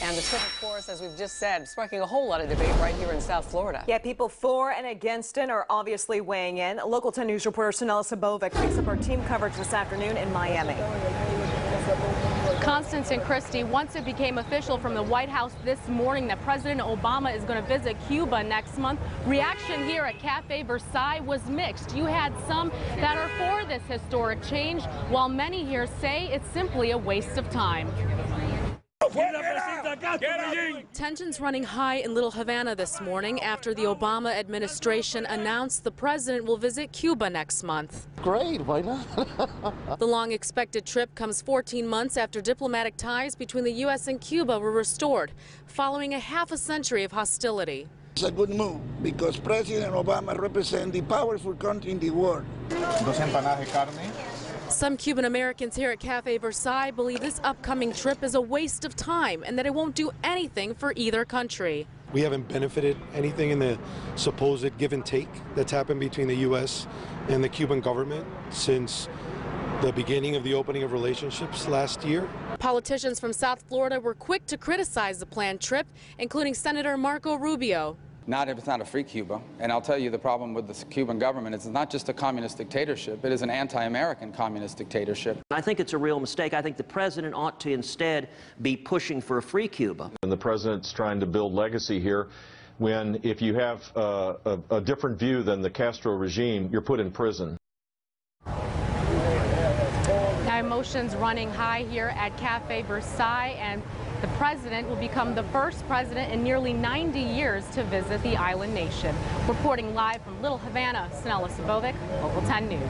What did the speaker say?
And the trip, of course, as we've just said, sparking a whole lot of debate right here in South Florida. Yeah, people for and against it are obviously weighing in. Local 10 News reporter Sonella Sabovic picks up our team coverage this afternoon in Miami. Constance and Christy, once it became official from the White House this morning that President Obama is going to visit Cuba next month, reaction here at Cafe Versailles was mixed. You had some that are for this historic change, while many here say it's simply a waste of time. Tensions running high in Little Havana this morning after the Obama administration announced the president will visit Cuba next month. Great, why not? The long-expected trip comes 14 months after diplomatic ties between the U.S. and Cuba were restored, following a half a century of hostility. It's a good move because President Obama represents the powerful country in the world. Some Cuban Americans here at Cafe Versailles believe this upcoming trip is a waste of time and that it won't do anything for either country. We haven't benefited anything in the supposed give and take that's happened between the U.S. and the Cuban government since the beginning of the opening of relationships last year. Politicians from South Florida were quick to criticize the planned trip, including Senator Marco Rubio. It's not a free Cuba, and I'll tell you the problem with the Cuban government is it's not just a communist dictatorship, it is an anti-American communist dictatorship. I think it's a real mistake. I think the president ought to instead be pushing for a free Cuba. And the president's trying to build legacy here when if you have a different view than the Castro regime, you're put in prison. Now emotions running high here at Cafe Versailles, and the president will become the first president in nearly 90 years to visit the island nation. Reporting live from Little Havana, Sonella Sabovic, Local 10 News.